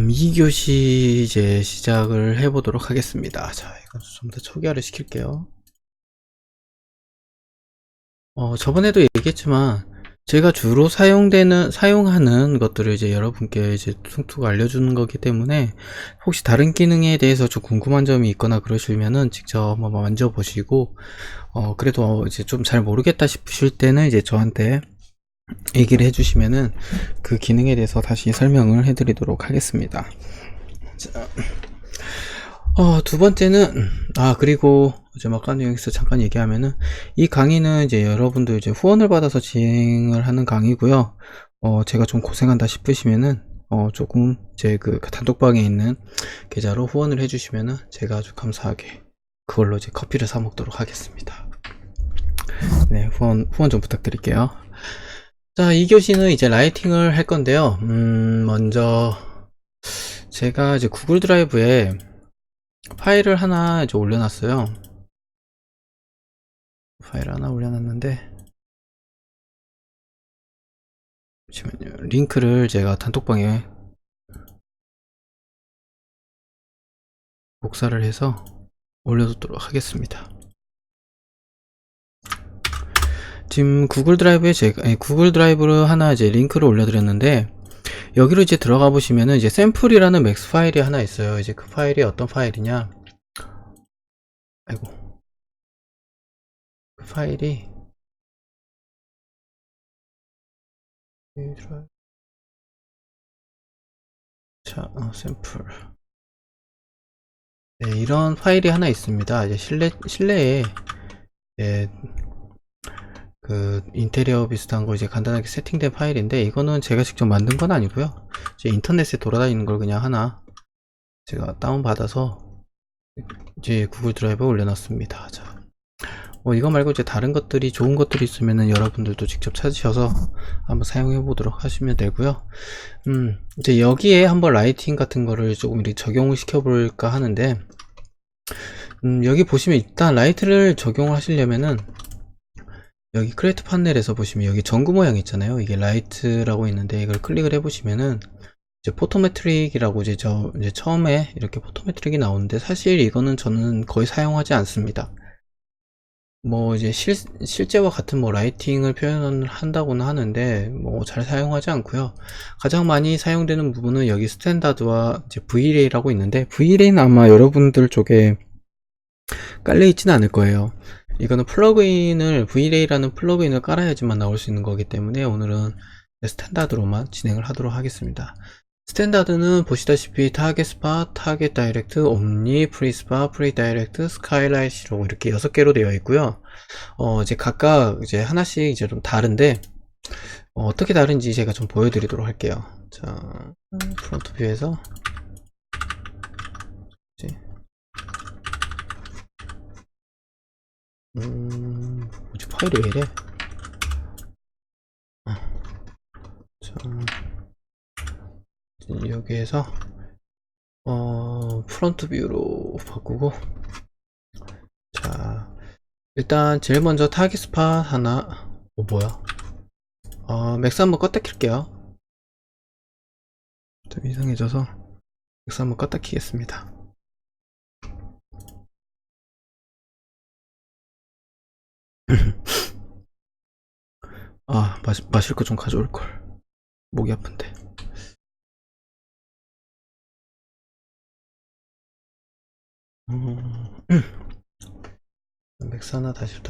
2교시 이제 시작을 해보도록 하겠습니다. 자, 이건 좀 더 초기화를 시킬게요. 저번에도 얘기했지만, 제가 주로 사용하는 것들을 이제 여러분께 이제 툭툭 알려주는 거기 때문에, 혹시 다른 기능에 대해서 좀 궁금한 점이 있거나 그러시면은 직접 한번 만져보시고, 그래도 이제 좀 잘 모르겠다 싶으실 때는 이제 저한테 얘기를 해주시면은 그 기능에 대해서 다시 설명을 해드리도록 하겠습니다. 자, 두 번째는, 그리고 이제 막간 여기서 잠깐 얘기하면은, 이 강의는 이제 여러분들 이제 후원을 받아서 진행을 하는 강의고요. 제가 좀 고생한다 싶으시면은, 조금 제 그 단톡방에 있는 계좌로 후원을 해주시면은 제가 아주 감사하게 그걸로 이제 커피를 사 먹도록 하겠습니다. 네, 후원 좀 부탁드릴게요. 자, 2교시는 이제 라이팅을 할 건데요. 먼저 제가 이제 구글 드라이브에 파일을 하나 이제 올려놨어요. 파일 하나 올려놨는데, 잠시만요. 링크를 제가 단톡방에 복사를 해서 올려두도록 하겠습니다. 지금 구글 드라이브를 하나 이제 링크를 올려드렸는데, 여기로 이제 들어가 보시면은 이제 샘플이라는 맥스 파일이 하나 있어요. 이제 그 파일이 어떤 파일이냐, 그 파일이 자, 샘플. 네, 이런 파일이 하나 있습니다. 이제 실내에 그 인테리어 비슷한 거 이제 간단하게 세팅된 파일인데, 이거는 제가 직접 만든 건 아니고요. 이제 인터넷에 돌아다니는 걸 그냥 하나 제가 다운받아서 이제 구글 드라이브에 올려놨습니다. 자, 이거 말고 이제 다른 것들이 좋은 것들이 있으면은 여러분들도 직접 찾으셔서 한번 사용해 보도록 하시면 되고요. 이제 여기에 한번 라이팅 같은 거를 조금 이렇게 적용을 시켜 볼까 하는데, 여기 보시면 일단 라이트를 적용을 하시려면은 여기 크리에이트 판넬에서 보시면 여기 전구 모양 있잖아요. 이게 라이트라고 있는데, 이걸 클릭을 해 보시면은 이제 포토메트릭이라고 이제 처음에 이렇게 포토메트릭이 나오는데, 사실 이거는 저는 거의 사용하지 않습니다. 뭐 이제 실제와 같은 뭐 라이팅을 표현을 한다고는 하는데 뭐 잘 사용하지 않고요. 가장 많이 사용되는 부분은 여기 스탠다드와 이제 V-Ray라고 있는데, V-Ray는 아마 여러분들 쪽에 깔려 있지는 않을 거예요. 이거는 V-Ray라는 플러그인을 깔아야지만 나올 수 있는 거기 때문에 오늘은 스탠다드로만 진행을 하도록 하겠습니다. 스탠다드는 보시다시피 타겟 스팟, 타겟 다이렉트, 옴니, 프리 스팟, 프리 다이렉트, 스카이라이트로 이렇게 6개로 되어 있고요. 이제 각각 이제 하나씩 이제 좀 다른데, 어떻게 다른지 제가 좀 보여드리도록 할게요. 자, 프론트 뷰에서 뭐지, 파일이 왜 이래? 자, 여기에서 프론트 뷰로 바꾸고, 자, 일단 제일 먼저 타깃 스팟 하나, 뭐야, 맥스 한번 껐다 킬게요. 좀 이상해져서 맥스 한번 껐다 키겠습니다. 마실 거 좀 가져올걸. 목이 아픈데. 맥스 하나 다시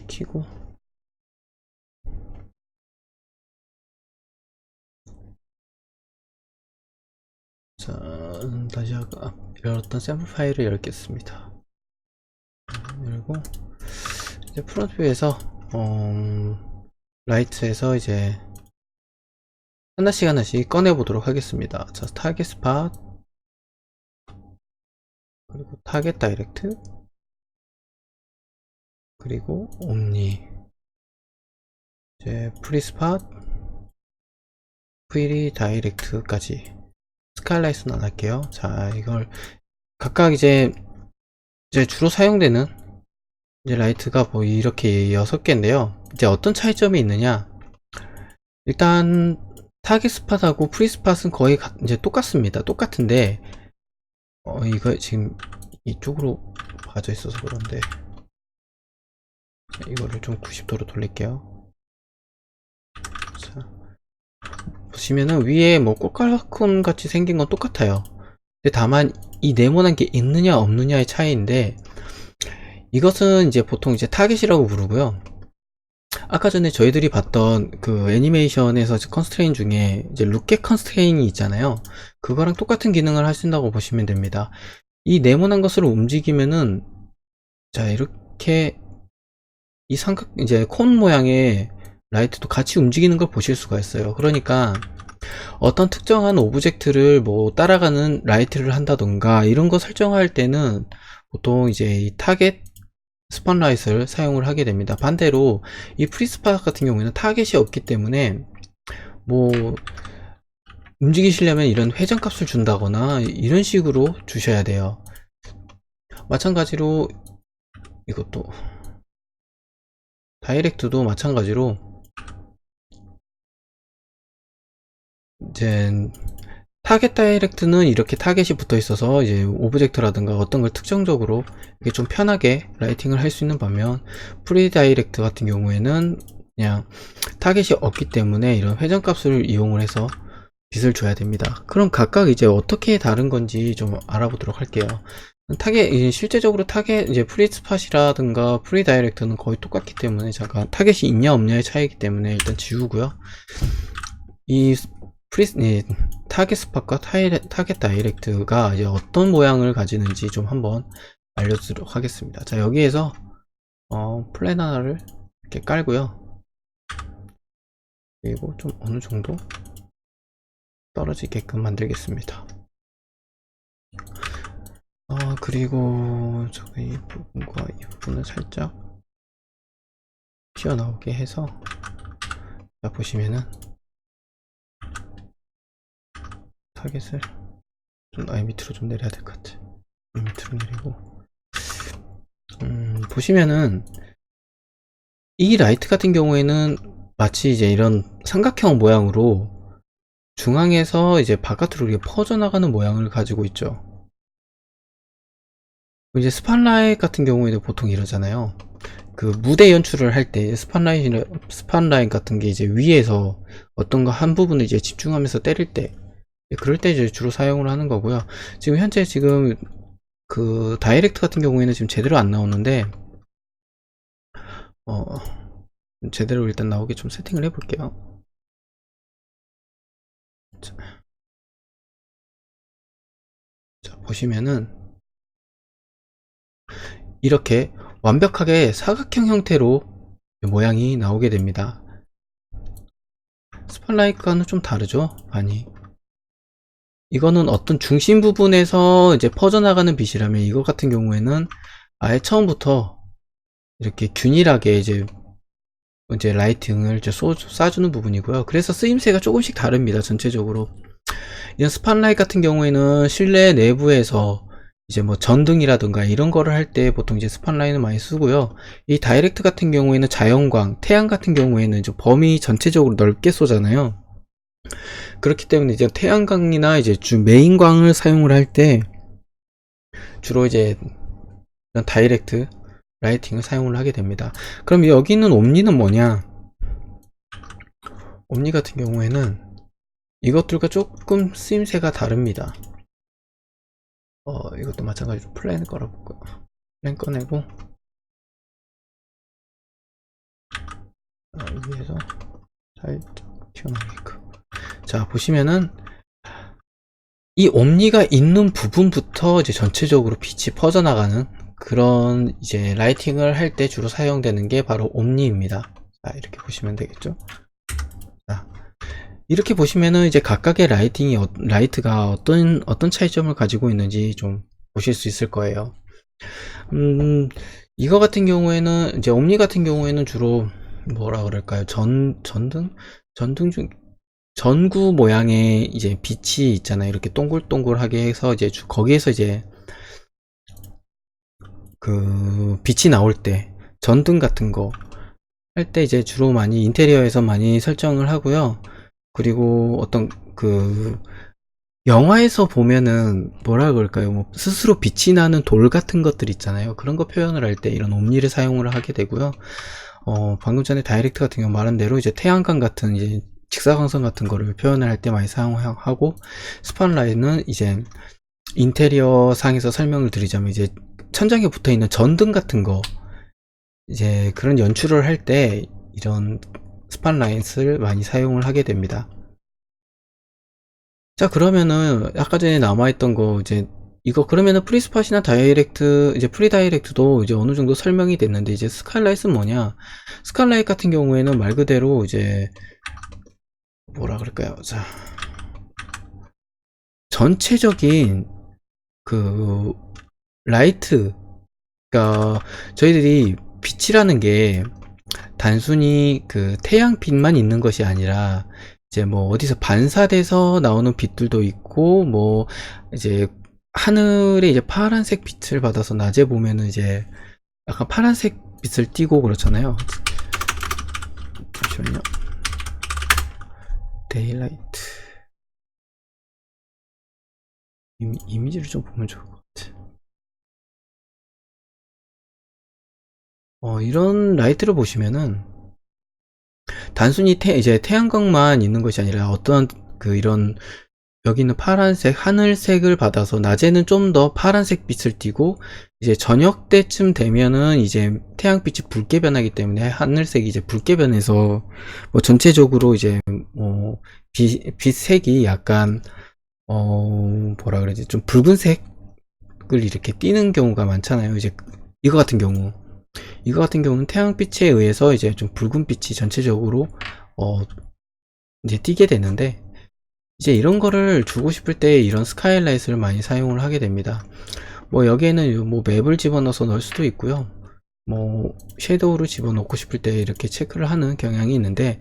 키고, 자, 다시 아까 열었던 샘플 파일을 열겠습니다. 열고, 이제 프론트 뷰에서 라이트에서 이제 하나씩 꺼내 보도록 하겠습니다. 자, 타겟 스팟, 그리고 타겟 다이렉트, 그리고 옴니, 이제 프리 스팟, 프리 다이렉트까지. 스카일라이트는 안 할게요. 자, 이걸 각각 이제 주로 사용되는 이제 라이트가 뭐 이렇게 6개인데요. 이제 어떤 차이점이 있느냐, 일단 타겟 스팟하고 프리 스팟은 거의 이제 똑같습니다. 똑같은데, 이거 지금 이쪽으로 봐져 있어서 그런데, 자, 이거를 좀 90도로 돌릴게요. 자, 보시면은 위에 뭐 꽃갈콘 같이 생긴 건 똑같아요. 근데 다만 이 네모난 게 있느냐 없느냐의 차이인데, 이것은 이제 보통 이제 타겟이라고 부르고요. 아까 전에 저희들이 봤던 그 애니메이션에서 컨스트레인 중에 이제 룩겟 컨스트레인이 있잖아요. 그거랑 똑같은 기능을 하신다고 보시면 됩니다. 이 네모난 것을 움직이면은, 자, 이렇게 이 삼각 이제 콘 모양의 라이트도 같이 움직이는 걸 보실 수가 있어요. 그러니까 어떤 특정한 오브젝트를 뭐 따라가는 라이트를 한다던가 이런 거 설정할 때는 보통 이제 이 타겟 스팟라이트를 사용을 하게 됩니다. 반대로 이 프리스팟 같은 경우에는 타겟이 없기 때문에 뭐 움직이시려면 이런 회전값을 준다거나 이런 식으로 주셔야 돼요. 마찬가지로 이것도 다이렉트도 마찬가지로 이제 타겟 다이렉트는 이렇게 타겟이 붙어 있어서 이제 오브젝트라든가 어떤 걸 특정적으로 이렇게 좀 편하게 라이팅을 할 수 있는 반면, 프리 다이렉트 같은 경우에는 그냥 타겟이 없기 때문에 이런 회전값을 이용을 해서 빛을 줘야 됩니다. 그럼 각각 이제 어떻게 다른 건지 좀 알아보도록 할게요. 타겟, 실제적으로 타겟, 이제 프리 스팟이라든가 프리 다이렉트는 거의 똑같기 때문에, 잠깐 타겟이 있냐 없냐의 차이기 때문에 일단 지우고요. 이 타겟 스팟과 타겟 다이렉트가 이제 어떤 모양을 가지는지 좀 한번 알려드리도록 하겠습니다. 자, 여기에서 플랜 하나를 이렇게 깔고요. 그리고 좀 어느 정도 떨어지게끔 만들겠습니다. 그리고 저기 이 부분과 이 부분을 살짝 튀어나오게 해서, 자, 보시면은 타겟을 좀 아예 밑으로 좀 내려야 될 것 같아. 밑으로 내리고, 보시면은 이 라이트 같은 경우에는 마치 이제 이런 삼각형 모양으로 중앙에서 이제 바깥으로 이렇게 퍼져나가는 모양을 가지고 있죠. 이제 스팟라이트 같은 경우에는 보통 이러잖아요. 그 무대 연출을 할 때 스팟라이트 같은 게 이제 위에서 어떤 거 한 부분을 이제 집중하면서 때릴 때, 그럴 때 이제 주로 사용을 하는 거고요. 지금 현재 지금 그 다이렉트 같은 경우에는 지금 제대로 안 나오는데, 제대로 일단 나오게 좀 세팅을 해 볼게요. 자, 보시면은 이렇게 완벽하게 사각형 형태로 모양이 나오게 됩니다. 스팟라이트와는 좀 다르죠, 많이. 이거는 어떤 중심 부분에서 이제 퍼져나가는 빛이라면, 이거 같은 경우에는 아예 처음부터 이렇게 균일하게 이제 라이팅을 이제 쏴주는 부분이고요. 그래서 쓰임새가 조금씩 다릅니다, 전체적으로. 이런 스팟라이트 같은 경우에는 실내 내부에서 이제 뭐 전등이라든가 이런 거를 할 때 보통 이제 스팟라이트를 많이 쓰고요. 이 다이렉트 같은 경우에는 자연광, 태양 같은 경우에는 이제 범위 전체적으로 넓게 쏘잖아요. 그렇기 때문에 이제 태양광이나 이제 메인광을 사용을 할 때 주로 이제 이런 다이렉트 라이팅을 사용을 하게 됩니다. 그럼 여기 있는 옴니는 뭐냐? 옴니 같은 경우에는 이것들과 조금 쓰임새가 다릅니다. 이것도 마찬가지로 플랜을 걸어볼까요? 플랜 꺼내고, 위에서 살짝 튀어나오게끔. 자, 보시면은 이 옴니가 있는 부분부터 이제 전체적으로 빛이 퍼져나가는 그런 이제 라이팅을 할 때 주로 사용되는 게 바로 옴니입니다. 자, 이렇게 보시면 되겠죠. 자, 이렇게 보시면은 이제 각각의 라이트가 어떤 차이점을 가지고 있는지 좀 보실 수 있을 거예요. 이거 같은 경우에는 이제 옴니 같은 경우에는 주로 뭐라 그럴까요? 전등 중 전구 모양의 이제 빛이 있잖아요. 이렇게 동글동글하게 해서 이제 거기에서 이제 그 빛이 나올 때 전등 같은 거 할 때 이제 주로 많이 인테리어에서 많이 설정을 하고요. 그리고 어떤 영화에서 보면은 뭐라 그럴까요? 뭐 스스로 빛이 나는 돌 같은 것들 있잖아요. 그런 거 표현을 할 때 이런 옴니를 사용을 하게 되고요. 방금 전에 다이렉트 같은 경우 말한 대로 이제 태양광 같은 이제 직사광선 같은 거를 표현을 할 때 많이 사용하고, 스팟라이트는 이제 인테리어 상에서 설명을 드리자면 이제 천장에 붙어 있는 전등 같은 거, 이제 그런 연출을 할 때 이런 스팟라이트를 많이 사용을 하게 됩니다. 자, 그러면은 아까 전에 남아있던 거 이제 이거 그러면은 프리스팟이나 다이렉트, 이제 프리 다이렉트도 이제 어느 정도 설명이 됐는데, 이제 스카일라이트는 뭐냐? 스카일라이트 같은 경우에는 말 그대로 이제 뭐라 그럴까요? 자, 전체적인 그 라이트, 그러니까 저희들이 빛이라는 게 단순히 그 태양빛만 있는 것이 아니라 이제 뭐 어디서 반사돼서 나오는 빛들도 있고, 뭐 이제 하늘에 이제 파란색 빛을 받아서 낮에 보면은 이제 약간 파란색 빛을 띠고 그렇잖아요. 잠시만요. 데일라이트 이미지를 좀 보면 좋을 것 같아. 이런 라이트를 보시면은 단순히 이제 태양광만 있는 것이 아니라 어떤 이런 여기 있는 파란색, 하늘색을 받아서 낮에는 좀 더 파란색 빛을 띠고, 이제 저녁 때쯤 되면은 이제 태양빛이 붉게 변하기 때문에 하늘색이 이제 붉게 변해서 뭐 전체적으로 이제 뭐 빛색이 약간 뭐라 그러지, 좀 붉은색을 이렇게 띠는 경우가 많잖아요. 이제 이거 같은 경우 이거 같은 경우는 태양빛에 의해서 이제 좀 붉은 빛이 전체적으로 어 이제 띄게 되는데, 이제 이런 거를 주고 싶을 때 이런 스카이라이트를 많이 사용을 하게 됩니다. 뭐 여기에는 뭐 맵을 집어넣어서 넣을 수도 있고요. 뭐 섀도우를 집어넣고 싶을 때 이렇게 체크를 하는 경향이 있는데,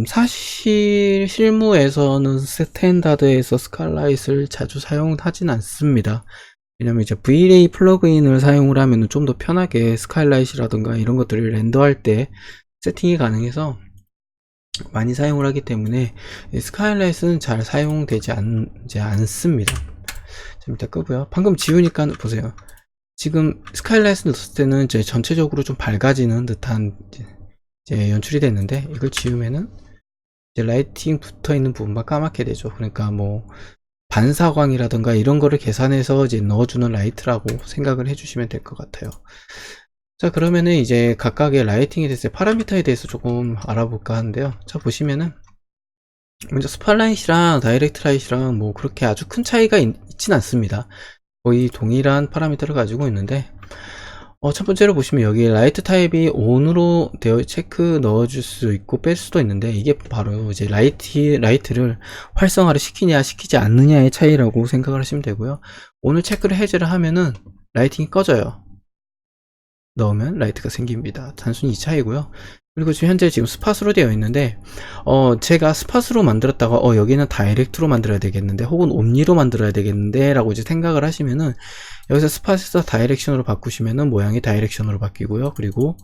사실 실무에서는 스탠다드에서 스카이라이트를 자주 사용하진 않습니다. 왜냐면 이제 V-Ray 플러그인을 사용을 하면 좀 더 편하게 스카이라이트라든가 이런 것들을 렌더할 때 세팅이 가능해서 많이 사용을 하기 때문에 스카이라이트는 잘 사용되지 이제 않습니다. 자, 일단 끄고요. 방금 지우니까 보세요. 지금 스카이라이트 넣었을 때는 이제 전체적으로 좀 밝아지는 듯한 이제 연출이 됐는데, 이걸 지우면은 이제 라이팅 붙어 있는 부분만 까맣게 되죠. 그러니까 뭐 반사광이라든가 이런 거를 계산해서 이제 넣어주는 라이트라고 생각을 해주시면 될 것 같아요. 자, 그러면은 이제 각각의 라이팅에 대해서, 파라미터에 대해서 조금 알아볼까 하는데요. 자, 보시면은 먼저 스팟라이트랑 다이렉트 라이트랑 뭐 그렇게 아주 큰 차이가 있진 않습니다. 거의 동일한 파라미터를 가지고 있는데, 첫 번째로 보시면 여기 라이트 타입이 ON으로 되어 체크 넣어줄 수 있고 뺄 수도 있는데, 이게 바로 이제 라이트를 활성화를 시키냐 시키지 않느냐의 차이라고 생각을 하시면 되고요. 오늘 체크를 해제를 하면은 라이팅이 꺼져요. 넣으면 라이트가 생깁니다. 단순히 이 차이고요. 그리고 지금 현재 스팟으로 되어 있는데, 제가 스팟으로 만들었다가 여기는 다이렉트로 만들어야 되겠는데, 혹은 옴니로 만들어야 되겠는데 라고 이제 생각을 하시면은, 여기서 스팟에서 다이렉션으로 바꾸시면은 모양이 다이렉션으로 바뀌고요. 그리고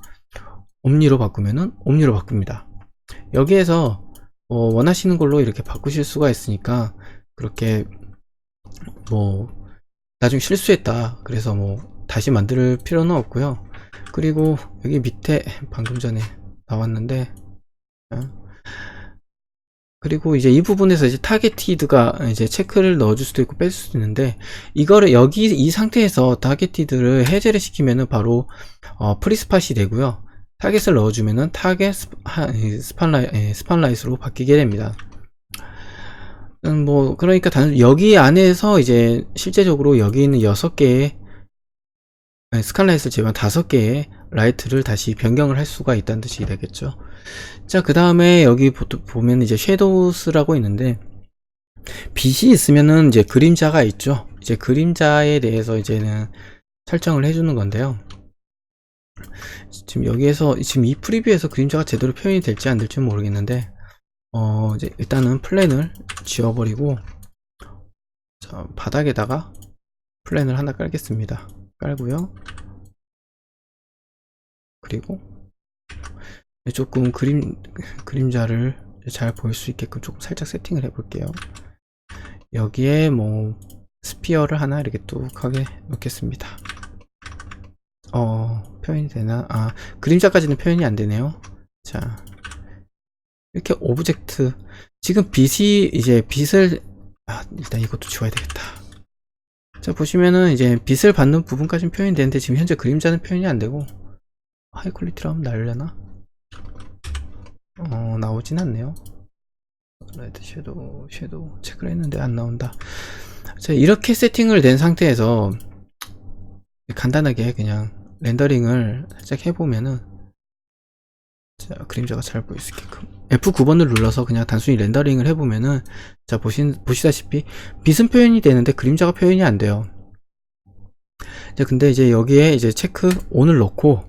옴니로 바꾸면은 옴니로 바꿉니다. 여기에서 원하시는 걸로 이렇게 바꾸실 수가 있으니까, 그렇게 뭐 나중에 실수했다 그래서 뭐 다시 만들 필요는 없고요. 그리고 여기 밑에 방금 전에 나왔는데, 그리고 이제 이 부분에서 이제 타겟티드가 이제 체크를 넣어줄 수도 있고 뺄 수도 있는데, 이거를 여기 이 상태에서 타겟티드를 해제를 시키면은 바로 프리스팟이 되고요. 타겟을 넣어주면은 타겟 스팟라이트로 바뀌게 됩니다. 뭐 그러니까 여기 안에서 이제 실제적으로 여기 있는 6개의 스칼라이트를 제외한 5개의 라이트를 다시 변경을 할 수가 있다는 뜻이 되겠죠. 자, 그 다음에 여기 보면 이제 섀도우스라고 있는데, 빛이 있으면은 이제 그림자가 있죠. 이제 그림자에 대해서 이제는 설정을 해주는 건데요. 지금 여기에서 지금 이 프리뷰에서 그림자가 제대로 표현이 될지 안 될지 모르겠는데, 이제 일단은 플랜을 지워버리고, 자, 바닥에다가 플랜을 하나 깔겠습니다. 깔고요. 그리고 조금 그림자를 잘 보일 수 있게끔 조금 살짝 세팅을 해 볼게요. 여기에 뭐 스피어를 하나 이렇게 뚝하게 놓겠습니다. 표현이 되나? 그림자까지는 표현이 안 되네요. 자, 이렇게 오브젝트. 지금 빛을, 일단 이것도 지워야 되겠다. 자, 보시면은 이제 빛을 받는 부분까지는 표현이 되는데 지금 현재 그림자는 표현이 안 되고, 하이 퀄리티로 하면 나오려나? 나오진 않네요. 레드 섀도우 체크를 했는데 안 나온다. 자, 이렇게 세팅을 된 상태에서 간단하게 그냥 렌더링을 살짝 해보면은, 자, 그림자가 잘 보일 수 있게끔 F9번을 눌러서 그냥 단순히 렌더링을 해보면은, 자, 보시다시피 빛은 표현이 되는데 그림자가 표현이 안 돼요. 자, 근데 이제 여기에 이제 체크 ON을 넣고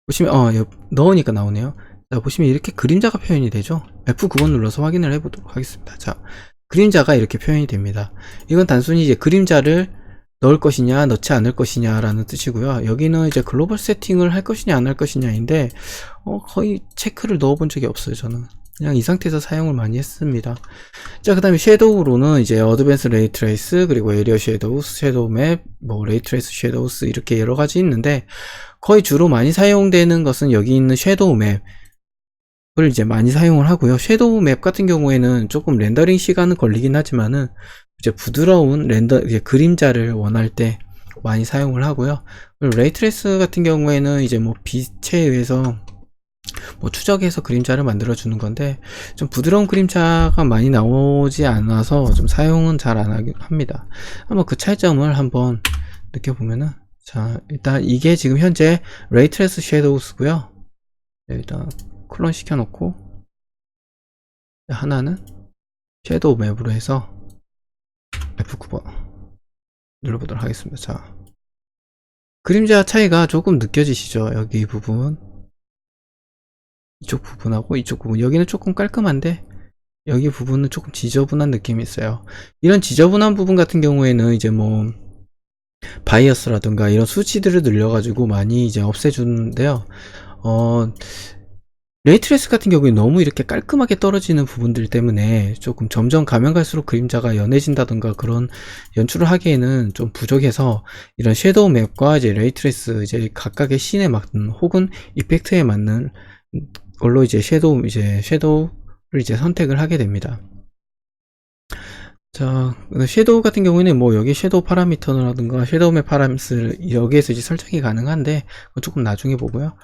보시면 넣으니까 나오네요. 자, 보시면 이렇게 그림자가 표현이 되죠. F9번 눌러서 확인을 해보도록 하겠습니다. 자, 그림자가 이렇게 표현이 됩니다. 이건 단순히 이제 그림자를 넣을 것이냐 넣지 않을 것이냐 라는 뜻이고요. 여기는 이제 글로벌 세팅을 할 것이냐 안 할 것이냐인데 거의 체크를 넣어 본 적이 없어요. 저는 그냥 이 상태에서 사용을 많이 했습니다. 자, 그 다음에 섀도우로는 이제 어드밴스 레이 트레이스, 그리고 에리어 섀도우스, 섀도우 맵, 뭐 레이 트레이스 섀도우스 이렇게 여러 가지 있는데, 거의 주로 많이 사용되는 것은 여기 있는 섀도우 맵을 이제 많이 사용을 하고요. 섀도우 맵 같은 경우에는 조금 렌더링 시간은 걸리긴 하지만은 이제 부드러운 그림자를 원할 때 많이 사용을 하고요. 그리고 레이 트레이스 같은 경우에는 이제 뭐 빛에 의해서 뭐 추적해서 그림자를 만들어 주는 건데, 좀 부드러운 그림자가 많이 나오지 않아서 좀 사용은 잘 안 하긴 합니다. 한번 그 차이점을 한번 느껴보면은, 자, 일단 이게 지금 현재 레이트레스 섀도우스고요. 일단 클론 시켜놓고, 하나는 섀도우 맵으로 해서 F9번 눌러보도록 하겠습니다. 자, 그림자 차이가 조금 느껴지시죠? 여기 이 부분, 이쪽 부분하고 이쪽 부분, 여기는 조금 깔끔한데 여기 부분은 조금 지저분한 느낌이 있어요. 이런 지저분한 부분 같은 경우에는 이제 뭐 바이어스라든가 이런 수치들을 늘려가지고 많이 이제 없애주는데요. 레이트레이스 같은 경우에 너무 이렇게 깔끔하게 떨어지는 부분들 때문에 조금 점점 가면 갈수록 그림자가 연해진다든가 그런 연출을 하기에는 좀 부족해서, 이런 섀도우 맵과 이제 레이트레이스 이제 각각의 씬에 맞는 혹은 이펙트에 맞는 걸로 이제 섀도우를 이제 선택을 하게 됩니다. 자, 섀도우 같은 경우에는 뭐 여기 섀도우 파라미터라든가 섀도우 맵 파라미터를 여기에서 이제 설정이 가능한데 그건 조금 나중에 보고요.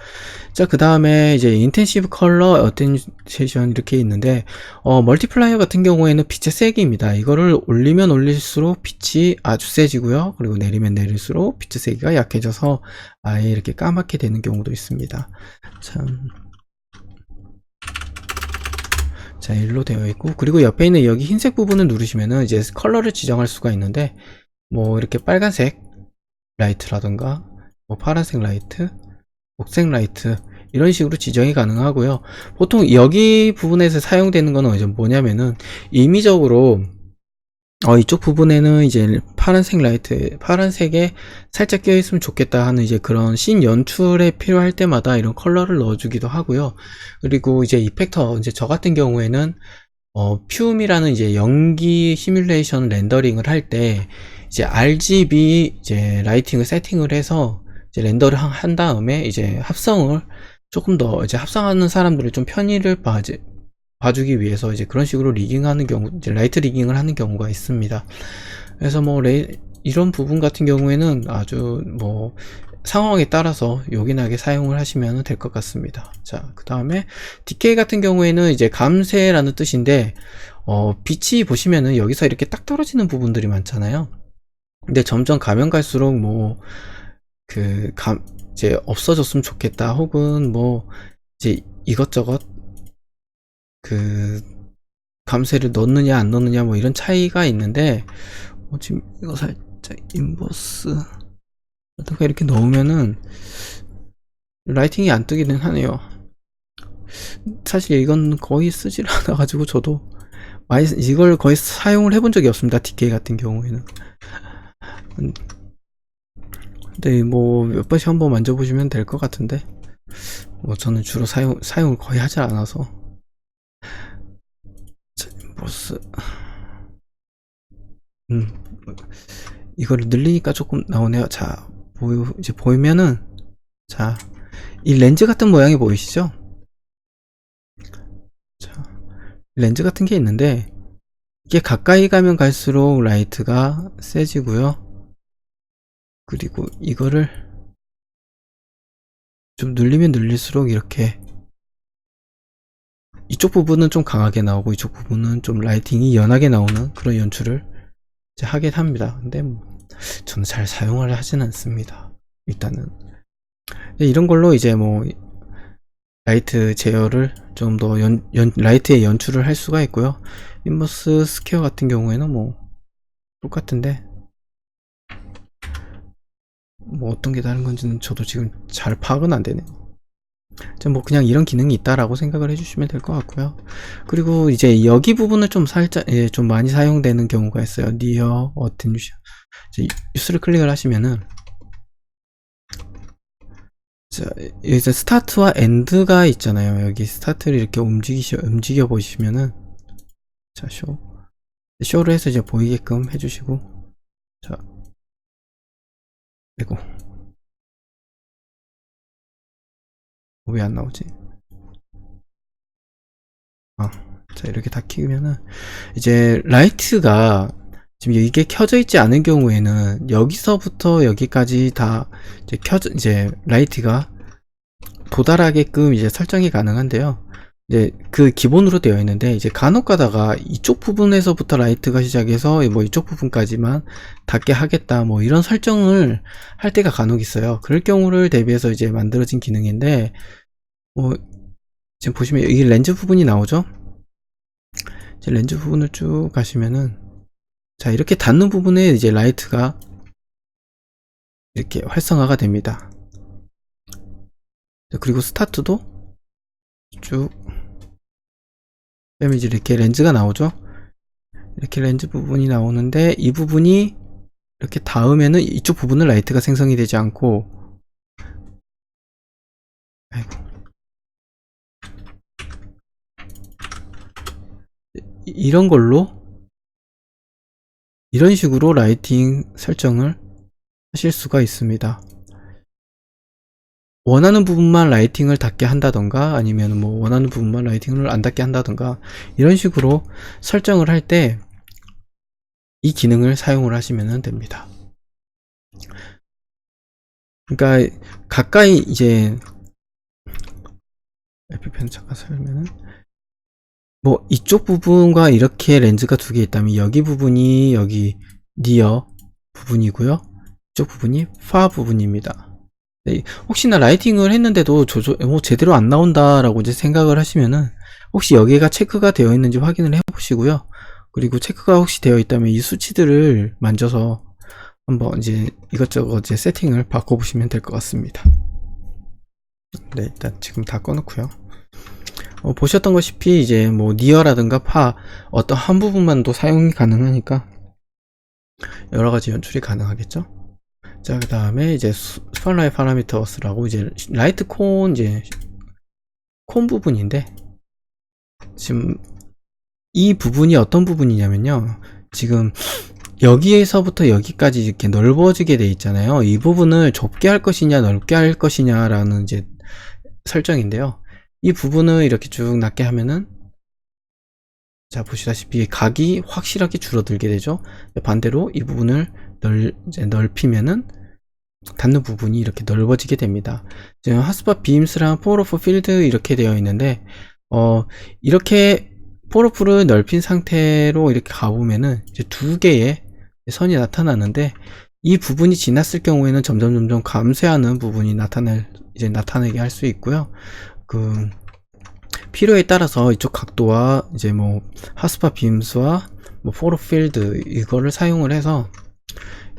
자, 그 다음에 이제 인텐시브 컬러 어텐세이션 이렇게 있는데, 멀티플라이어 같은 경우에는 빛의 세기입니다. 이거를 올리면 올릴수록 빛이 아주 세지고요. 그리고 내리면 내릴수록 빛의 세기가 약해져서 아예 이렇게 까맣게 되는 경우도 있습니다. 참. 자, 일로 되어 있고, 그리고 옆에 있는 여기 흰색 부분을 누르시면은 이제 컬러를 지정할 수가 있는데, 뭐 이렇게 빨간색 라이트라던가 뭐 파란색 라이트, 녹색 라이트 이런 식으로 지정이 가능하고요. 보통 여기 부분에서 사용되는 거는 이제 뭐냐면은 임의적으로 이쪽 부분에는 이제 파란색 라이트, 파란색에 살짝 껴있으면 좋겠다 하는 이제 그런 씬 연출에 필요할 때마다 이런 컬러를 넣어주기도 하고요. 그리고 이제 이펙터, 이제 저 같은 경우에는 퓨움이라는 이제 연기 시뮬레이션 렌더링을 할 때 이제 RGB 이제 라이팅을 세팅을 해서 이제 렌더를 한 다음에 이제 합성을 조금 더 이제 합성하는 사람들을 좀 편의를 봐주기 위해서 이제 그런 식으로 리깅하는 경우, 이제 라이트 리깅을 하는 경우가 있습니다. 그래서 뭐 이런 부분 같은 경우에는 아주 뭐 상황에 따라서 요긴하게 사용을 하시면 될 것 같습니다. 자, 그 다음에 디케이 같은 경우에는 이제 감쇄라는 뜻인데, 빛이 보시면은 여기서 이렇게 딱 떨어지는 부분들이 많잖아요. 근데 점점 가면 갈수록 뭐 이제 없어졌으면 좋겠다, 혹은 뭐 이제 이것저것 감쇄를 넣느냐 안 넣느냐 뭐 이런 차이가 있는데, 지금 이거 살짝 인버스 어떤가 이렇게 넣으면은 라이팅이 안 뜨기는 하네요. 사실 이건 거의 쓰질 않아 가지고 저도 이걸 거의 사용을 해본 적이 없습니다. 디케이 같은 경우에는. 근데 뭐 몇 번씩 한번 만져보시면 될 것 같은데, 뭐 저는 주로 사용을 거의 하지 않아서. 보스. 이거를 늘리니까 조금 나오네요. 자, 이제 보이면은, 자, 이 렌즈 같은 모양이 보이시죠? 자, 렌즈 같은 게 있는데, 이게 가까이 가면 갈수록 라이트가 세지고요. 그리고 이거를 좀 늘리면 늘릴수록 이렇게 이쪽 부분은 좀 강하게 나오고 이쪽 부분은 좀 라이팅이 연하게 나오는 그런 연출을 이제 하긴 합니다. 근데 뭐 저는 잘 사용을 하진 않습니다. 일단은 이런 걸로 이제 뭐 라이트 제어를 좀 더 라이트의 연출을 할 수가 있고요. 인버스 스퀘어 같은 경우에는 뭐 똑같은데 뭐 어떤 게 다른 건지는 저도 지금 잘 파악은 안 되네요. 뭐 그냥 이런 기능이 있다라고 생각을 해주시면 될 것 같고요. 그리고 이제 여기 부분을 좀 살짝 좀 많이 사용되는 경우가 있어요. 니어 어텐션. 뉴스를 클릭을 하시면은 자, 이제 스타트와 엔드가 있잖아요. 여기 스타트를 이렇게 움직여 보시면은 자, 쇼를 해서 이제 보이게끔 해주시고 자, 아이고 왜 안 나오지? 자, 이렇게 다 키우면은 이제 라이트가 지금 이게 켜져 있지 않은 경우에는 여기서부터 여기까지 다 이제 라이트가 도달하게끔 이제 설정이 가능한데요. 이제 그 기본으로 되어 있는데 이제 간혹 가다가 이쪽 부분에서부터 라이트가 시작해서 뭐 이쪽 부분까지만 닿게 하겠다 뭐 이런 설정을 할 때가 간혹 있어요. 그럴 경우를 대비해서 이제 만들어진 기능인데 뭐 지금 보시면 여기 렌즈 부분이 나오죠. 이제 렌즈 부분을 쭉 가시면은 자, 이렇게 닿는 부분에 이제 라이트가 이렇게 활성화가 됩니다. 그리고 스타트도 쭉 빼면 이제 이렇게 렌즈가 나오죠. 이렇게 렌즈 부분이 나오는데 이 부분이 이렇게 닿으면은 이쪽 부분은 라이트가 생성이 되지 않고 아이고. 이런 걸로 이런 식으로 라이팅 설정을 하실 수가 있습니다. 원하는 부분만 라이팅을 닿게 한다던가 아니면 뭐 원하는 부분만 라이팅을 안 닿게 한다던가 이런 식으로 설정을 할 때 이 기능을 사용을 하시면 됩니다. 그러니까 가까이 이제 FPN 잠깐 설면은 뭐 이쪽 부분과 이렇게 렌즈가 두 개 있다면 여기 부분이 여기 니어 부분이고요. 이쪽 부분이 파 부분입니다. 네, 혹시나 라이팅을 했는데도 뭐 제대로 안 나온다라고 이제 생각을 하시면은 혹시 여기가 체크가 되어 있는지 확인을 해 보시고요. 그리고 체크가 혹시 되어 있다면 이 수치들을 만져서 한번 이제 이것저것 이제 세팅을 바꿔 보시면 될 것 같습니다. 네, 일단 지금 다 꺼놓고요. 보셨던 것이피 이제 뭐 니어라든가 파 어떤 한 부분만도 사용이 가능하니까 여러가지 연출이 가능하겠죠. 자, 그 다음에 이제 스팟라이트 파라미터스라고 이제 라이트 콘 이제 콘 부분인데 지금 이 부분이 어떤 부분이냐면요. 지금 여기에서부터 여기까지 이렇게 넓어지게 돼 있잖아요. 이 부분을 좁게 할 것이냐 넓게 할 것이냐라는 이제 설정인데요. 이 부분을 이렇게 쭉 낮게 하면은 자, 보시다시피 각이 확실하게 줄어들게 되죠. 반대로 이 부분을 이제 넓히면은 닿는 부분이 이렇게 넓어지게 됩니다. 지금 핫스팟 빔스랑 포워러프 필드 이렇게 되어 있는데 이렇게 포워러프를 넓힌 상태로 이렇게 가보면은 이제 두 개의 선이 나타나는데 이 부분이 지났을 경우에는 점점 감쇄하는 부분이 나타내게 할 수 있고요. 그 필요에 따라서 이쪽 각도와 이제 뭐 핫스팟 빔스와 뭐 포워러프 필드 이거를 사용을 해서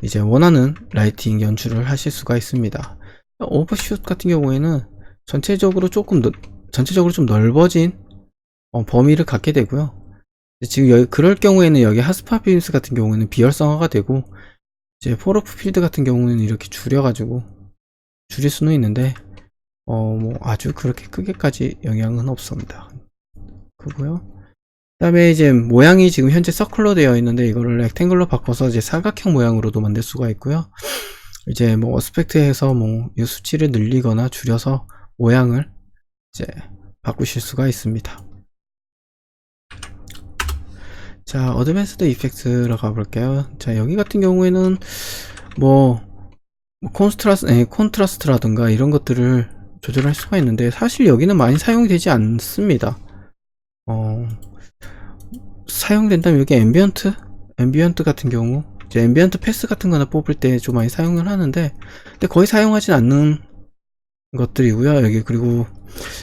이제 원하는 라이팅 연출을 하실 수가 있습니다. 오버슛 같은 경우에는 전체적으로 좀 넓어진 범위를 갖게 되고요. 지금 여기 그럴 경우에는 여기 핫스팟 빔스 같은 경우에는 비활성화가 되고 이제 포워러프 필드 같은 경우에는 이렇게 줄여가지고 줄일 수는 있는데 뭐 아주 그렇게 크게까지 영향은 없습니다. 그고요. 다음에 이제 모양이 지금 현재 서클로 되어 있는데 이거를 렉탱글로 바꿔서 이제 사각형 모양으로도 만들 수가 있고요. 이제 뭐 어스펙트해서 뭐 이 수치를 늘리거나 줄여서 모양을 이제 바꾸실 수가 있습니다. 자, 어드밴스드 이펙트로 가볼게요. 자, 여기 같은 경우에는 뭐 콘트라스트라든가 이런 것들을 조절할 수가 있는데 사실 여기는 많이 사용이 되지 않습니다. 사용된다면 여기 앰비언트 같은 경우 이제 앰비언트 패스 같은 거나 뽑을 때 좀 많이 사용을 하는데 근데 거의 사용하진 않는 것들이고요. 여기 그리고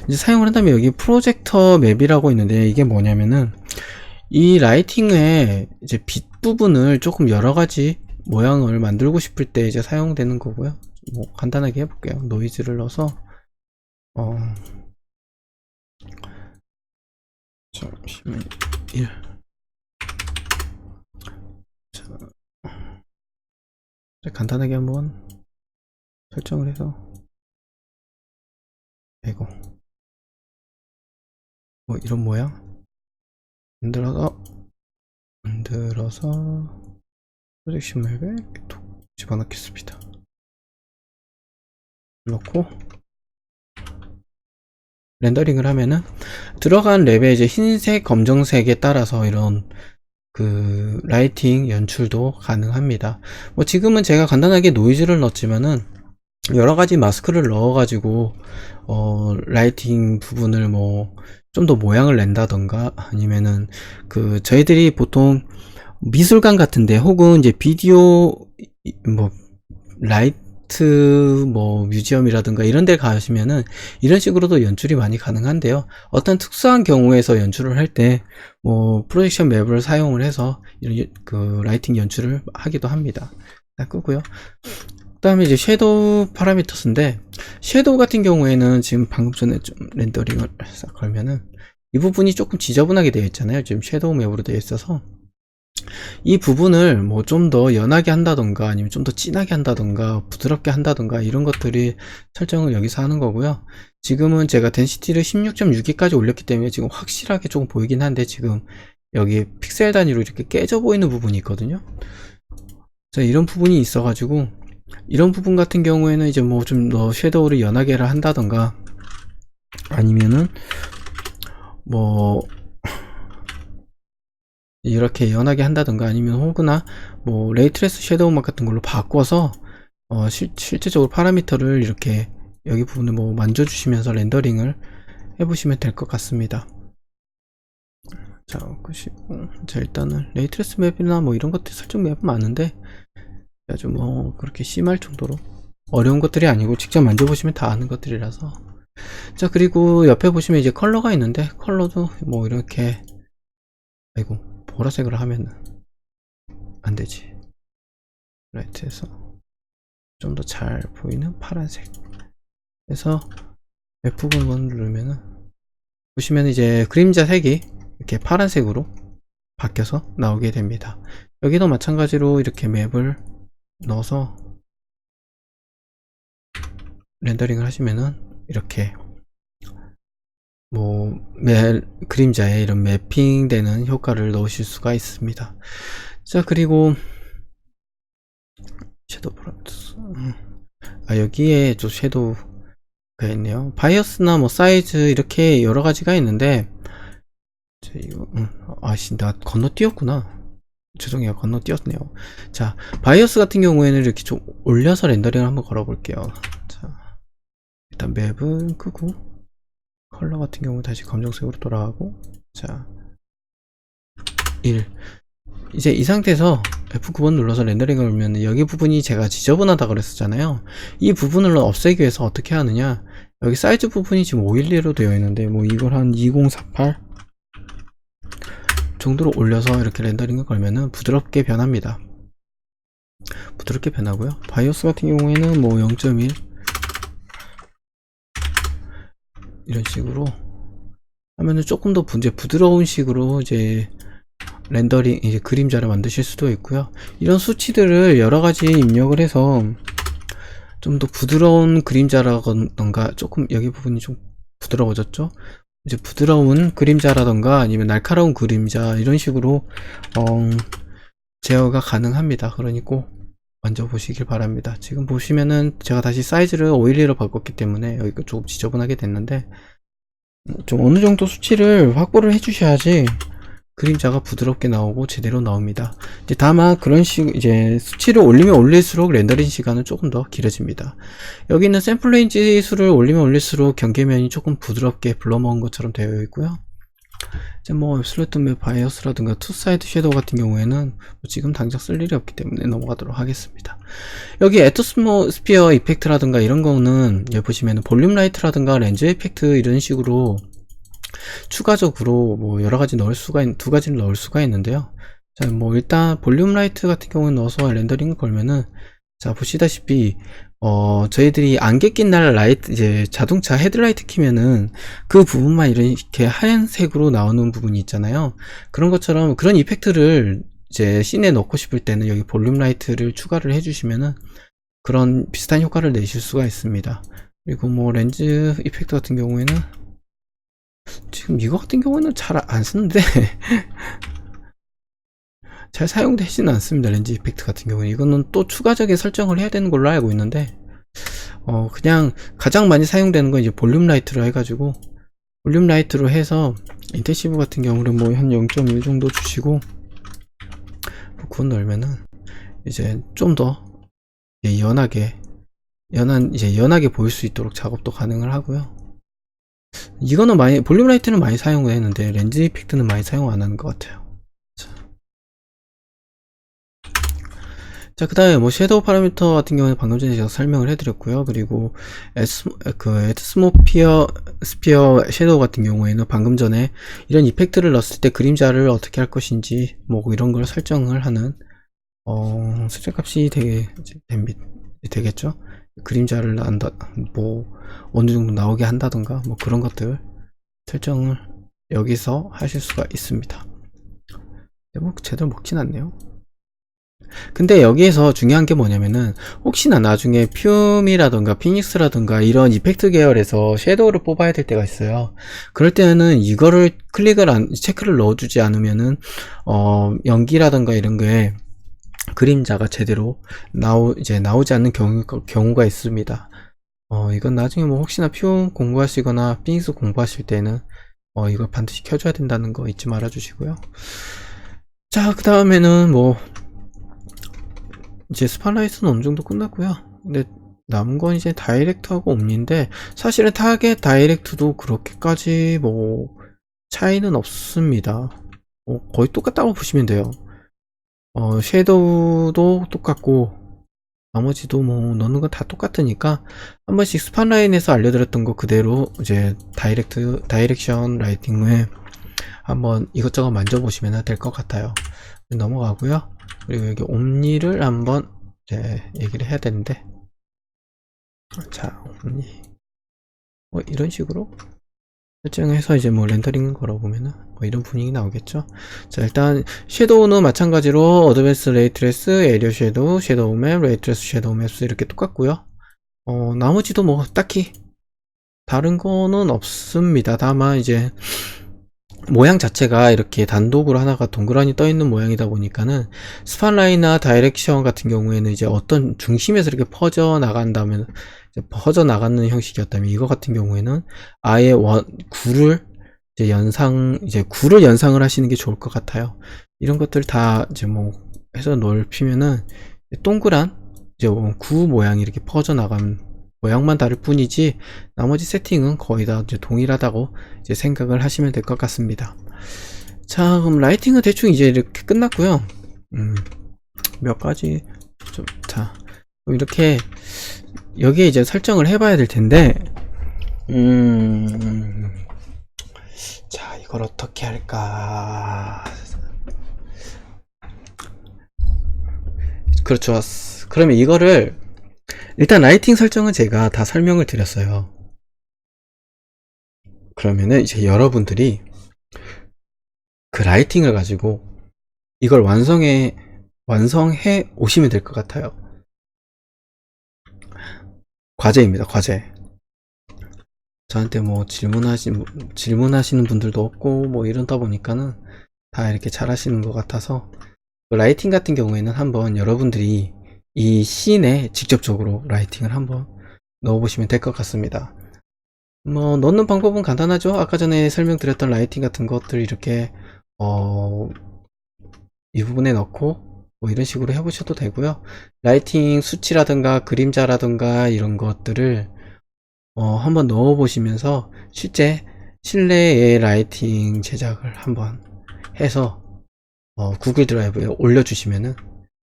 이제 사용을 한다면 여기 프로젝터 맵이라고 있는데 이게 뭐냐면은 이 라이팅의 이제 빛 부분을 조금 여러가지 모양을 만들고 싶을 때 이제 사용되는 거고요. 뭐 간단하게 해볼게요. 노이즈를 넣어서 잠시만 1 자, 간단하게 한번 설정을 해서 이거 뭐 이런 모양 만들어서 프로젝션 맵에 이렇게 톡 집어넣겠습니다. 넣고 렌더링을 하면은 들어간 랩에 이제 흰색, 검정색에 따라서 이런 그 라이팅 연출도 가능합니다. 뭐 지금은 제가 간단하게 노이즈를 넣었지만은 여러가지 마스크를 넣어가지고 라이팅 부분을 뭐 좀 더 모양을 낸다던가 아니면은 그 저희들이 보통 미술관 같은데 혹은 이제 비디오 뭐 라이트 뭐 뮤지엄이라든가 이런 데 가시면은 이런 식으로도 연출이 많이 가능한데요. 어떤 특수한 경우에서 연출을 할 때 뭐 프로젝션 맵을 사용을 해서 이런 그 라이팅 연출을 하기도 합니다. 끄고요. 그 다음에 이제 섀도우 파라미터스인데 섀도우 같은 경우에는 지금 방금 전에 좀 렌더링을 싹 걸면은 이 부분이 조금 지저분하게 되어 있잖아요. 지금 섀도우 맵으로 되어 있어서 이 부분을 뭐 좀 더 연하게 한다던가 아니면 좀 더 진하게 한다던가 부드럽게 한다던가 이런 것들이 설정을 여기서 하는 거고요. 지금은 제가 덴시티를 16.6까지 올렸기 때문에 지금 확실하게 조금 보이긴 한데 지금 여기 픽셀 단위로 이렇게 깨져 보이는 부분이 있거든요. 자, 이런 부분이 있어 가지고 이런 부분 같은 경우에는 이제 뭐 좀 더 섀도우를 연하게를 한다던가 아니면은 뭐 이렇게 연하게 한다던가 아니면 혹은나 뭐 레이트레스 섀도우 막 같은 걸로 바꿔서 실제적으로 파라미터를 이렇게 여기 부분을 뭐 만져주시면서 렌더링을 해보시면 될 것 같습니다. 자, 자 일단은 레이트레스 맵이나 뭐 이런 것들 설정 맵은 많은데 아주 뭐 그렇게 심할 정도로 어려운 것들이 아니고 직접 만져보시면 다 아는 것들이라서. 자, 그리고 옆에 보시면 이제 컬러가 있는데 컬러도 뭐 이렇게 아이고 보라색으로 하면 안되지. 라이트에서 좀 더 잘 보이는 파란색 그래서 F9번 누르면은 보시면 이제 그림자 색이 이렇게 파란색으로 바뀌어서 나오게 됩니다. 여기도 마찬가지로 이렇게 맵을 넣어서 렌더링을 하시면은 이렇게 뭐 그림자에 이런 매핑 되는 효과를 넣으실 수가 있습니다. 자, 그리고 섀도우 프로젝트 여기에 좀 섀도우가 있네요. 바이어스나 뭐 사이즈 이렇게 여러 가지가 있는데 이거 아씨 나 건너뛰었구나. 죄송해요, 건너뛰었네요. 자, 바이어스 같은 경우에는 이렇게 좀 올려서 렌더링을 한번 걸어볼게요. 자, 일단 맵은 끄고 컬러 같은 경우 다시 검정색으로 돌아가고 자 1 이제 이 상태에서 F9번 눌러서 렌더링을 하면 여기 부분이 제가 지저분하다 그랬었잖아요. 이 부분을 없애기 위해서 어떻게 하느냐, 여기 사이즈 부분이 지금 512로 되어 있는데 뭐 이걸 한 2048 정도로 올려서 이렇게 렌더링을 걸면은 부드럽게 변합니다. 부드럽게 변하고요. 바이오스 같은 경우에는 뭐 0.1 이런 식으로 하면은 조금 더 이제 부드러운 식으로 이제 렌더링 이제 그림자를 만드실 수도 있고요. 이런 수치들을 여러가지 입력을 해서 좀 더 부드러운 그림자라던가 조금 여기 부분이 좀 부드러워졌죠. 이제 부드러운 그림자라던가 아니면 날카로운 그림자 이런 식으로 제어가 가능합니다. 그러니 꼭 만져보시길 바랍니다. 지금 보시면은 제가 다시 사이즈를 512로 바꿨기 때문에 여기가 조금 지저분하게 됐는데 좀 어느 정도 수치를 확보를 해주셔야지 그림자가 부드럽게 나오고 제대로 나옵니다. 이제 다만 그런 이제 수치를 올리면 올릴수록 렌더링 시간은 조금 더 길어집니다. 여기는 샘플 레인지 수를 올리면 올릴수록 경계면이 조금 부드럽게 불러먹은 것처럼 되어 있고요. 이제 뭐 앱솔루트 맵 바이어스라든가 투사이드 섀도우 같은 경우에는 뭐 지금 당장 쓸 일이 없기 때문에 넘어가도록 하겠습니다. 여기 애트모스피어 이펙트라든가 이런 거는 여기 보시면 볼륨 라이트라든가 렌즈 이펙트 이런 식으로 추가적으로 뭐 여러가지 넣을 수가 두 가지를 넣을 수가 있는데요. 자, 뭐 일단 볼륨 라이트 같은 경우는 넣어서 렌더링을 걸면은 자 보시다시피 저희들이 안개 낀 날 라이트 이제 자동차 헤드라이트 키면은 그 부분만 이렇게 하얀색으로 나오는 부분이 있잖아요. 그런 것처럼 그런 이펙트를 이제 씬에 넣고 싶을 때는 여기 볼륨 라이트를 추가를 해주시면은 그런 비슷한 효과를 내실 수가 있습니다. 그리고 뭐 렌즈 이펙트 같은 경우에는 지금 이거 같은 경우는 잘 안 쓰는데 잘 사용되지는 않습니다. 렌즈 이펙트 같은 경우는 이거는 또 추가적인 설정을 해야 되는 걸로 알고 있는데 그냥 가장 많이 사용되는 건 이제 볼륨 라이트로 해가지고 볼륨 라이트로 해서 인텐시브 같은 경우는 뭐 한 0.1 정도 주시고 뭐 그건 넣으면은 이제 좀 더 연하게 보일 수 있도록 작업도 가능을 하고요. 이거는 많이 볼륨 라이트는 많이 사용을 했는데 렌즈 이펙트는 많이 사용 안 하는 것 같아요. 자, 그 다음에 뭐 섀도우 파라미터 같은 경우는 방금 전에 제가 설명을 해드렸고요. 그리고 애트모스피어 섀도우 같은 경우에는 방금 전에 이런 이펙트를 넣었을 때 그림자를 어떻게 할 것인지 뭐 이런 걸 설정을 하는 수정값이 되겠죠. 그림자를 뭐 어느 정도 나오게 한다던가 뭐 그런 것들 설정을 여기서 하실 수가 있습니다. 뭐 제대로 먹진 않네요. 근데 여기에서 중요한 게 뭐냐면은 혹시나 나중에 퓨미라던가 피닉스라던가 이런 이펙트 계열에서 섀도우를 뽑아야 될 때가 있어요. 그럴 때는 이거를 체크를 넣어주지 않으면은 연기라던가 이런 거에 그림자가 제대로 나오지 않는 경우가 있습니다. 이건 나중에 뭐 혹시나 퓨 공부하시거나 피닉스 공부하실 때는 이거 반드시 켜줘야 된다는 거 잊지 말아 주시고요. 자, 그 다음에는 뭐 이제 스팟라이트는 어느 정도 끝났고요. 근데 남은 건 이제 다이렉트하고 옴니인데 사실은 타겟 다이렉트도 그렇게까지 뭐 차이는 없습니다. 거의 똑같다고 보시면 돼요. 섀도우도 똑같고 나머지도 뭐 넣는 건 다 똑같으니까 한 번씩 스팟라인에서 알려드렸던 거 그대로 이제 다이렉션 라이팅을 한번 이것저것 만져보시면 될 것 같아요. 넘어가고요. 그리고 여기 옴니를 한번 얘기를 해야 되는데, 자, 옴니 뭐 이런 식으로 설정해서 이제 뭐 렌더링 걸어보면은 뭐 이런 분위기 나오겠죠. 자, 일단 섀도우는 마찬가지로 어드밴스 레이트레스, 에리어 섀도우, 섀도우 맵, 레이트레스, 섀도우 맵스 이렇게 똑같고요. 나머지도 뭐 딱히 다른 거는 없습니다. 다만 이제 모양 자체가 이렇게 단독으로 하나가 동그라니 떠 있는 모양이다 보니까는 스팟라인이나 다이렉션 같은 경우에는 이제 어떤 중심에서 이렇게 퍼져 나간다면 퍼져 나가는 형식이었다면 이거 같은 경우에는 아예 구를 연상을 하시는 게 좋을 것 같아요. 이런 것들 다 이제 뭐 해서 넓히면은 동그란 이제 구 모양이 이렇게 퍼져 나가는 모양만 다를 뿐이지 나머지 세팅은 거의 다 이제 동일하다고 이제 생각을 하시면 될 것 같습니다. 자, 그럼 라이팅은 대충 이제 이렇게 끝났고요. 몇 가지 자, 이렇게 여기에 이제 설정을 해봐야 될 텐데, 자, 이걸 어떻게 할까? 그렇죠. 그러면 이거를 일단 라이팅 설정은 제가 다 설명을 드렸어요. 그러면은 이제 여러분들이 그 라이팅을 가지고 이걸 완성해 오시면 될 것 같아요. 과제입니다. 과제. 저한테 뭐 질문하시는 분들도 없고 뭐 이러다 보니까는 다 이렇게 잘 하시는 것 같아서, 라이팅 같은 경우에는 한번 여러분들이 이 씬에 직접적으로 라이팅을 한번 넣어보시면 될 것 같습니다. 뭐 넣는 방법은 간단하죠. 아까 전에 설명드렸던 라이팅 같은 것들 이렇게 이 부분에 넣고 뭐 이런 식으로 해보셔도 되고요. 라이팅 수치라든가 그림자라든가 이런 것들을 한번 넣어 보시면서 실제 실내의 라이팅 제작을 한번 해서 구글 드라이브에 올려주시면은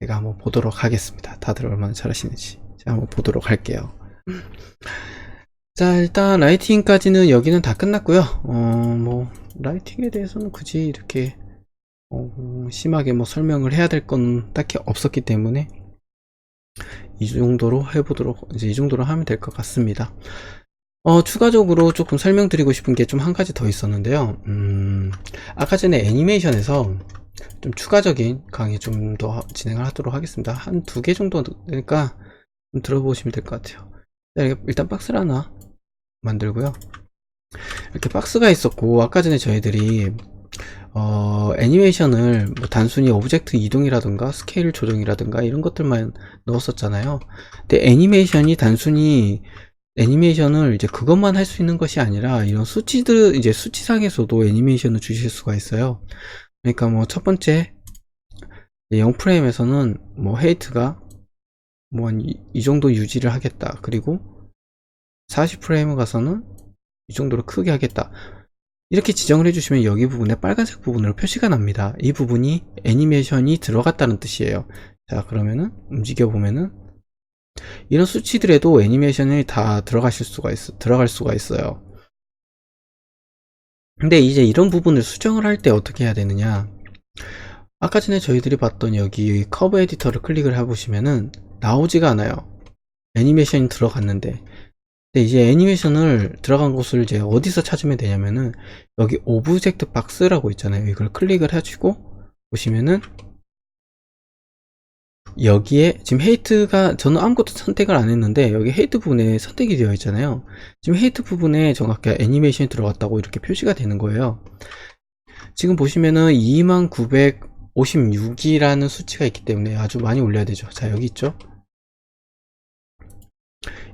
제가 한번 보도록 하겠습니다. 다들 얼마나 잘하시는지 제가 한번 보도록 할게요. 자, 일단 라이팅까지는 여기는 다 끝났고요. 뭐 라이팅에 대해서는 굳이 이렇게 심하게 뭐 설명을 해야 될 건 딱히 없었기 때문에 이 정도로 해보도록, 이제 이 정도로 하면 될 것 같습니다. 추가적으로 조금 설명드리고 싶은 게 좀 한 가지 더 있었는데요. 아까 전에 애니메이션에서 좀 추가적인 강의 좀 더 진행을 하도록 하겠습니다. 한 2개 정도 되니까 좀 들어보시면 될 것 같아요. 일단 박스를 하나 만들고요. 이렇게 박스가 있었고, 아까 전에 저희들이 애니메이션을 뭐 단순히 오브젝트 이동이라든가 스케일 조정이라든가 이런 것들만 넣었었잖아요. 근데 애니메이션이 단순히 애니메이션을 이제 그것만 할 수 있는 것이 아니라 이런 수치들, 이제 수치상에서도 애니메이션을 주실 수가 있어요. 그러니까 뭐 첫 번째 0프레임에서는 뭐 헤이트가 뭐 한 이 정도 유지를 하겠다. 그리고 40프레임 가서는 이 정도로 크게 하겠다. 이렇게 지정을 해주시면 여기 부분에 빨간색 부분으로 표시가 납니다. 이 부분이 애니메이션이 들어갔다는 뜻이에요. 자, 그러면은 움직여 보면은 이런 수치들에도 애니메이션이 다 들어갈 수가 있어요. 근데 이제 이런 부분을 수정을 할 때 어떻게 해야 되느냐, 아까 전에 저희들이 봤던 여기 커브 에디터를 클릭을 해보시면은 나오지가 않아요. 애니메이션이 들어갔는데. 근데 이제 애니메이션을 들어간 곳을 이제 어디서 찾으면 되냐면은 여기 오브젝트 박스라고 있잖아요. 이걸 클릭을 해주고 보시면은 여기에 지금 헤이트가, 저는 아무것도 선택을 안 했는데 여기 헤이트 부분에 선택이 되어 있잖아요. 지금 헤이트 부분에 정확히 애니메이션이 들어갔다고 이렇게 표시가 되는 거예요. 지금 보시면은 2956이라는 수치가 있기 때문에 아주 많이 올려야 되죠. 자, 여기 있죠.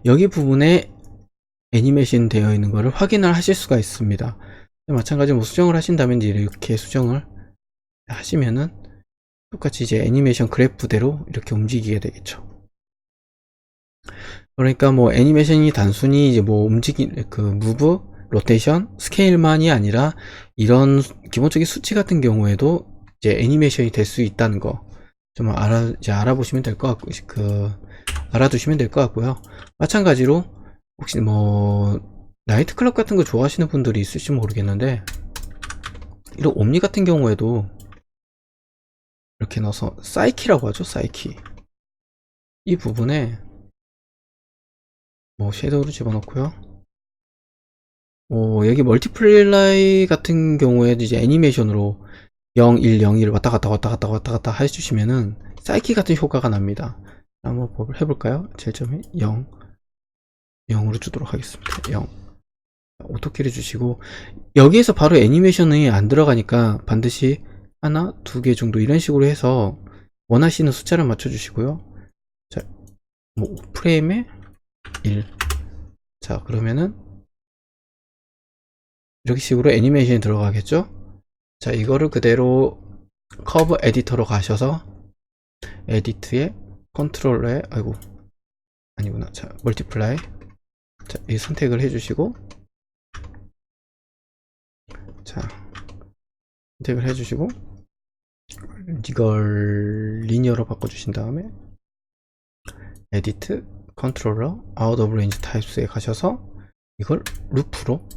여기 부분에 애니메이션 되어 있는 것을 확인을 하실 수가 있습니다. 마찬가지로 뭐 수정을 하신다면 이렇게 수정을 하시면은 똑같이 이제 애니메이션 그래프대로 이렇게 움직이게 되겠죠. 그러니까 뭐 애니메이션이 단순히 이제 뭐 그 무브, 로테이션, 스케일만이 아니라 이런 기본적인 수치 같은 경우에도 이제 애니메이션이 될 수 있다는 거 좀 알아보시면 될 것 같고, 알아두시면 될 것 같고요. 마찬가지로 혹시 뭐 나이트클럽 같은 거 좋아하시는 분들이 있을지 모르겠는데, 이런 옴니 같은 경우에도 이렇게 넣어서 사이키라고 하죠. 사이키, 이 부분에 뭐 섀도우를 집어넣고요. 여기 멀티플라이 같은 경우에도 이제 애니메이션으로 0, 1, 0, 1 왔다 갔다 왔다 갔다 왔다 갔다 해주시면은 사이키 같은 효과가 납니다. 한번 해볼까요? 제일 처음에 0, 0으로 주도록 하겠습니다. 0. 오토키를 주시고, 여기에서 바로 애니메이션이 안 들어가니까 반드시 하나, 2개 정도 이런 식으로 해서 원하시는 숫자를 맞춰주시고요. 자, 뭐 프레임에 1. 자, 그러면은 이렇게 식으로 애니메이션이 들어가겠죠. 자, 이거를 그대로 커브 에디터로 가셔서 에디트에 컨트롤에, 아이고 아니구나, 자 멀티플라이, 자, 이 선택을 해주시고, 자 선택을 해주시고 이걸 리니어로 바꿔주신 다음에 에디트 컨트롤러 아웃 오브 레인지 타입스에 가셔서 이걸 루프로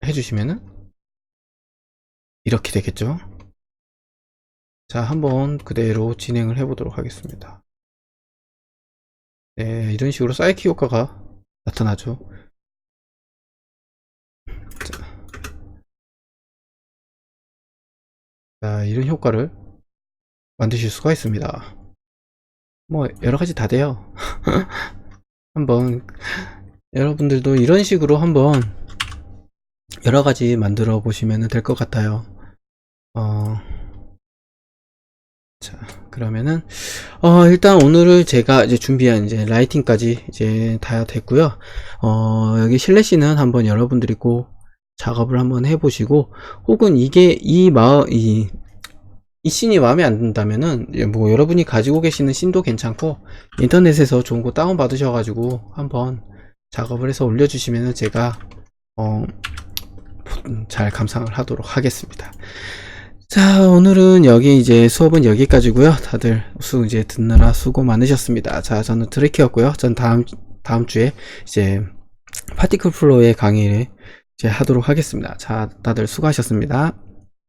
해주시면은 이렇게 되겠죠. 자, 한번 그대로 진행을 해 보도록 하겠습니다. 네, 이런 식으로 사이키 효과가 나타나죠. 자, 이런 효과를 만드실 수가 있습니다. 뭐 여러가지 다 돼요. 한번 여러분들도 이런 식으로 한번 여러 가지 만들어 보시면 될 것 같아요. 자, 그러면은, 일단 오늘은 제가 이제 준비한 이제 라이팅까지 이제 다 됐고요. 여기 슬래시는 한번 여러분들이 꼭 작업을 한번 해보시고, 혹은 이게 이 씬이 마음에 안 든다면은, 뭐 여러분이 가지고 계시는 씬도 괜찮고, 인터넷에서 좋은 거 다운 받으셔가지고 한번 작업을 해서 올려주시면은 제가, 잘 감상을 하도록 하겠습니다. 자, 오늘은 여기 이제 수업은 여기까지고요. 다들 이제 듣느라 수고 많으셨습니다. 자, 저는 드레키였고요. 전 다음 주에 이제 파티클 플로우의 강의를 이제 하도록 하겠습니다. 자, 다들 수고하셨습니다.